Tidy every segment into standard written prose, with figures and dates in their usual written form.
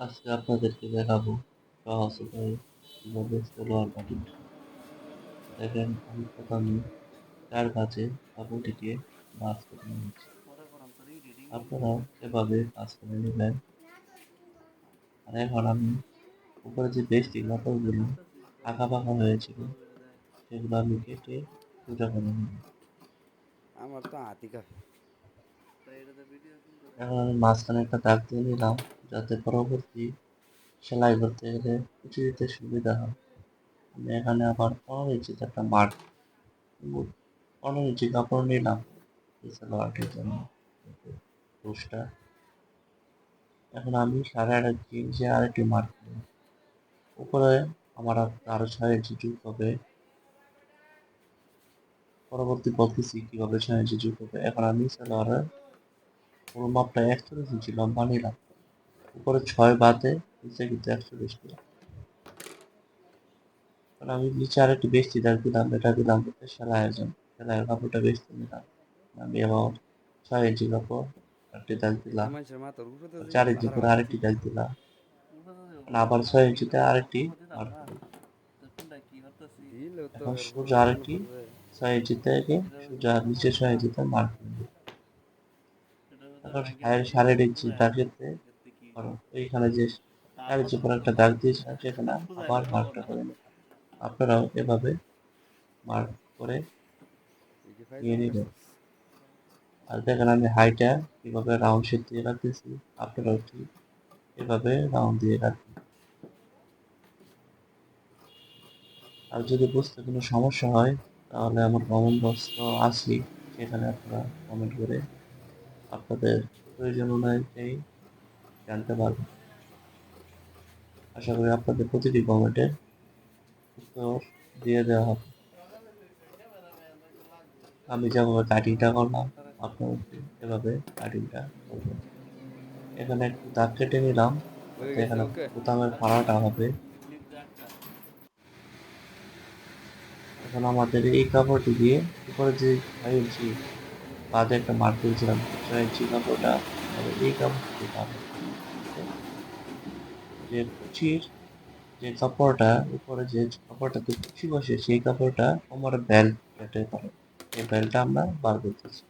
আজকে আপনাদেরকে দেখাবো সহজ উপায়ে কিভাবে সালোয়ার কাটিং। দেখেন আমি প্রথমে 4 ভাঁজে কাপড়টিকে ভাঁজ করে নিয়েছি। আপনারা এভাবে ভাঁজ করে নেবেন। আর এখন আমি উপরে যে বেশটি কাপড়গুলো আঁকা বাঁকা হয়েছিল সেগুলো আমি কেটে সোজা করে নেব। আমার তো হাতি কাঁপে। এখন আমি মাঝখানে একটা দাগ দিয়ে নিলাম যাতে পরবর্তী সেলাই করতে গেলে কুচি দিতে সুবিধা হয়। আমি এখানে আবার 15 ইঞ্চিতে একটা মার্ক 15 ইঞ্চি কাপড় নিলাম এই সালোয়ারটির জন্য পোস্টটা। এখন আমি 8.5 ইঞ্চি আরেকটি মার্ক নেব। উপরে আমার আরো 6 ইঞ্চি যুক্ত হবে। পরবর্তী বলতেছি কিভাবে 6 ইঞ্চি যুক্ত হবে। এখন আমি সালোয়ারের পুরো মাপটা 41 ইঞ্চি লম্বা নিলাম। উপরে 6 বাদে নিচে কিন্তু 41 নিলাম। কারণ আমি নিচে আরেকটি বেশি দাগ দিলাম, এটা দিলাম সেলাইয়ের জন্য। সেলাইয়ের কাপড়টা বেশি নিলাম। আমি আবার 6 ইঞ্চি কাপড় একটি দাগ এতে দিলাম। মানুষের মাথার উপরে তো 4 যাইবো ইঞ্চি করে হারাবার কি আরেকটি দাগ দিলাম। আবার 6 ইঞ্চিতে আরেকটি মার্ক দিলাম। দিলেও তো এখন এরপরে সোজা মনে আরেকটি করবে 6 ইঞ্চি থেকে সোজা নিচে 6 ইঞ্চিতে মার্ক নেব। এখন 8.5 ইঞ্চি দাগেতে এইখানে যে 4 ইঞ্চি করে একটা দাগ দিয়েছিলাম সেখানে আবার মার্কটা করে নিলাম। আপনারাও এভাবে মার্ক করে তুই কি নিয়ে ফাইজলামি নেবেন। করছিস? আর দেখেন আমি হাইটা কিভাবে রাউন্ড শেপ দিয়ে রাখতেছি, আপনারাও ঠিক এভাবে রাউন্ড দিয়ে রাখবেন। আর যদি বুঝতে কোনো সমস্যা হয় তাহলে আমার কমেন্ট বক্স তো আছেই, সেখানে আপনারা কমেন্ট করে আপনাদের প্রয়োজন অনুযায়ী জানতে পারবেন। আশা করি আপনাদের প্রতিটি কমেন্টের উত্তর দিয়ে দেওয়া হবে। আমি যেভাবে কাটিংটা করলাম আপনারা এভাবে কাটিংটা করবেন। এখানে একটু দাগ কেটে নিলাম হয়ে যাতে গেছে এখানে ওকে। বোতামের ফাড়াটা হবে। এখন আমাদের এই কাপড়টি দিয়ে উপরে যে 6 ইঞ্চি বাদে একটা মার্ক করেছিলাম 6 ইঞ্চি কাপড়টা আমাদের এই কাপড়টি দিয়ে কাটবো। যে কুচির যে কাপড়টা উপরে যে কাপড়টাতে কুচি বসে সেই কাপড়টা কোমরের বেল্ট কেটে করে এই বেল্টটা আমরা বার করতেছি।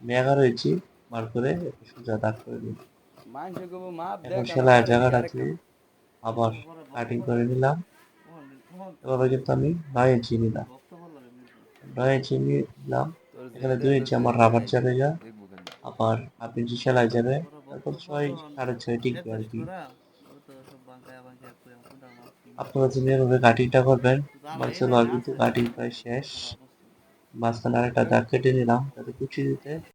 আমি 11 ইঞ্চি বার করে একটু সোজা দাগ করে দিই। মানুষে কব মাপ এখন দেখ না সেলাইয়ের পারে এই আরেক জায়গাটাতে কাম। আবার কাটিং করে নিলাম। এভাবে কিন্তু আমি 9 ইঞ্চি নিলাম। 9 ইঞ্চি নিলাম। তোর এখানে যেটা 2 ইঞ্চি দেখতেছে আমার রাবার দেখাই দে, যাবে গা, দেখবো খালি। আবার 1/2 ইঞ্চি সেলাই যাবে, তারপর 6 6.5 টিকবে আর কি। আপনারা যদি এভাবে কাটিংটা করবেন আমার সেলোয়ার কিন্তু কাটিং প্রায় শেষ। মাঝখানে আরেকটা দাগ কেটে নিলাম যাতে কুচি দিতে